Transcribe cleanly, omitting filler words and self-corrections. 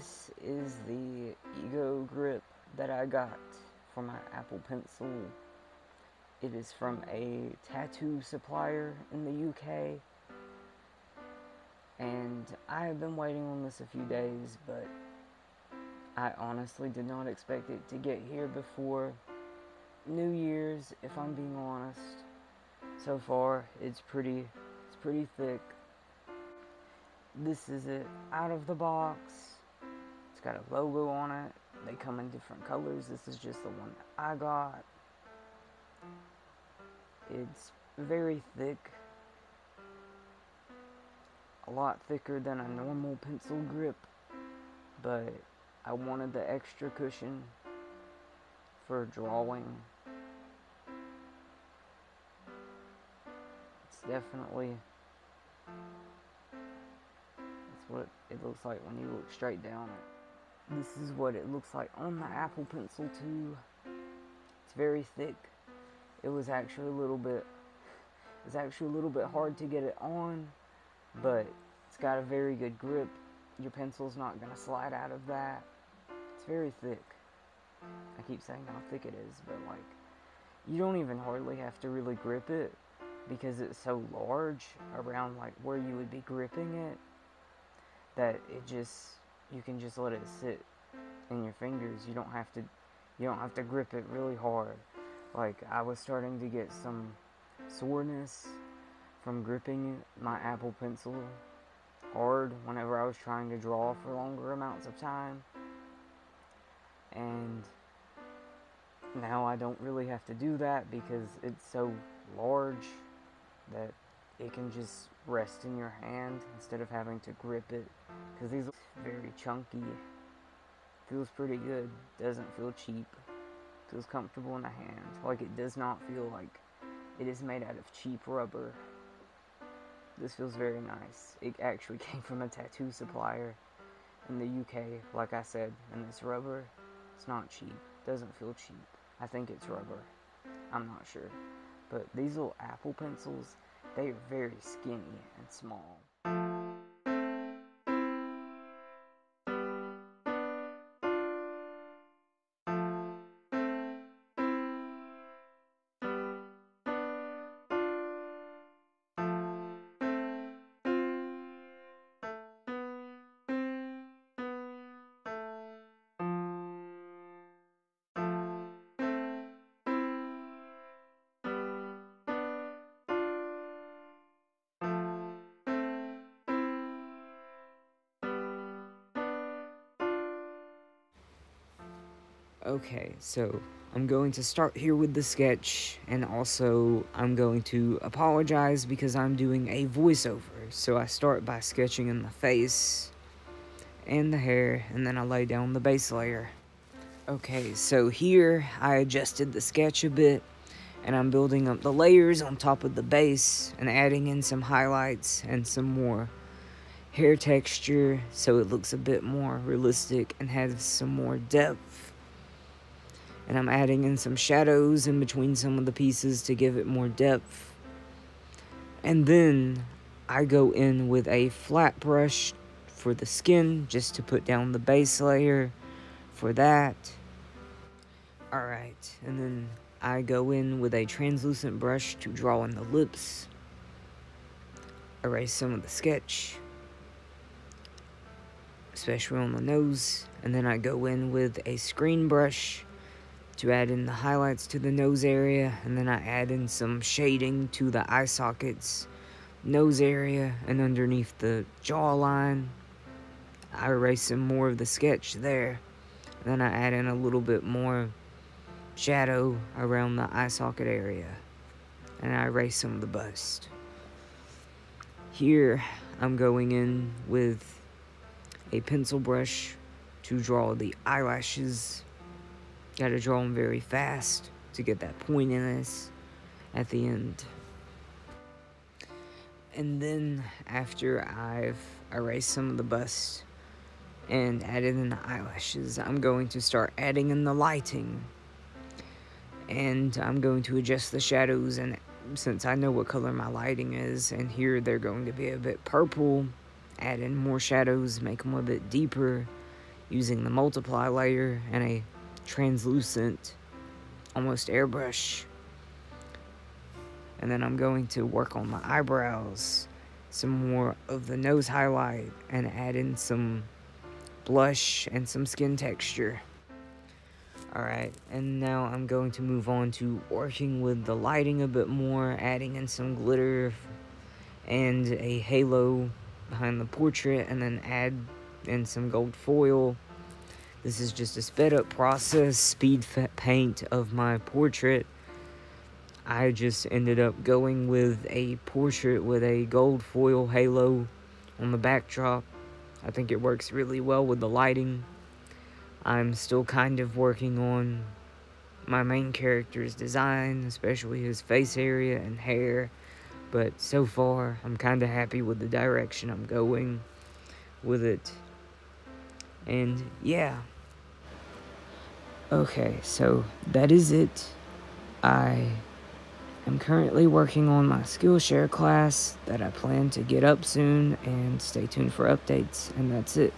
This is the Ego grip that I got for my Apple Pencil. It is from a tattoo supplier in the UK. And I have been waiting on this a few days, but I honestly did not expect it to get here before New Year's, if I'm being honest. So far, it's pretty thick. This is it out of the box. It's got a logo on it. They come in different colors. This is just the one that I got. It's very thick. A lot thicker than a normal pencil grip, but I wanted the extra cushion for drawing. It's definitely, that's what it looks like when you look straight down it. This is what it looks like on the Apple Pencil too. It's very thick. It was actually a little bit hard to get it on, but it's got a very good grip. Your pencil's not gonna slide out of that. It's very thick. I keep saying how thick it is, but like, you don't even hardly have to really grip it because it's so large around like where you would be gripping it that you can just let it sit in your fingers. You don't have to grip it really hard. Like, I was starting to get some soreness from gripping my Apple Pencil hard whenever I was trying to draw for longer amounts of time. And now I don't really have to do that because it's so large that it can just rest in your hand instead of having to grip it. Because these are very chunky. Feels pretty good. Doesn't feel cheap. Feels comfortable in the hand. Like, it does not feel like it is made out of cheap rubber. This feels very nice. It actually came from a tattoo supplier in the UK, like I said, and this rubber, it's not cheap. Doesn't feel cheap. I think it's rubber. I'm not sure. But these little Apple pencils, they are very skinny and small. Okay, so I'm going to start here with the sketch, and also I'm going to apologize because I'm doing a voiceover. So I start by sketching in the face and the hair, and then I lay down the base layer. Okay, so here I adjusted the sketch a bit, and I'm building up the layers on top of the base and adding in some highlights and some more hair texture so it looks a bit more realistic and has some more depth. And I'm adding in some shadows in between some of the pieces to give it more depth. And then I go in with a flat brush for the skin, just to put down the base layer for that. Alright, and then I go in with a translucent brush to draw in the lips. Erase some of the sketch, especially on the nose. And then I go in with a screen brush to add in the highlights to the nose area, and then I add in some shading to the eye sockets, nose area, and underneath the jawline. I erase some more of the sketch there, and then I add in a little bit more shadow around the eye socket area, and I erase some of the bust. Here, I'm going in with a pencil brush to draw the eyelashes. Gotta draw them very fast to get that pointiness at the end. And then, after I've erased some of the bust and added in the eyelashes, I'm going to start adding in the lighting. And I'm going to adjust the shadows, and since I know what color my lighting is, and here they're going to be a bit purple, add in more shadows, make them a bit deeper, using the multiply layer and a translucent, almost airbrush. And then I'm going to work on my eyebrows, some more of the nose highlight, and add in some blush and some skin texture. Alright, and now I'm going to move on to working with the lighting a bit more, adding in some glitter and a halo behind the portrait, and then add in some gold foil. This is just a sped up process, speed paint of my portrait. I just ended up going with a portrait with a gold foil halo on the backdrop. I think it works really well with the lighting. I'm still kind of working on my main character's design, especially his face area and hair, but so far I'm kind of happy with the direction I'm going with it. And yeah. Okay, so that is it. I am currently working on my Skillshare class that I plan to get up soon, and stay tuned for updates, and that's it.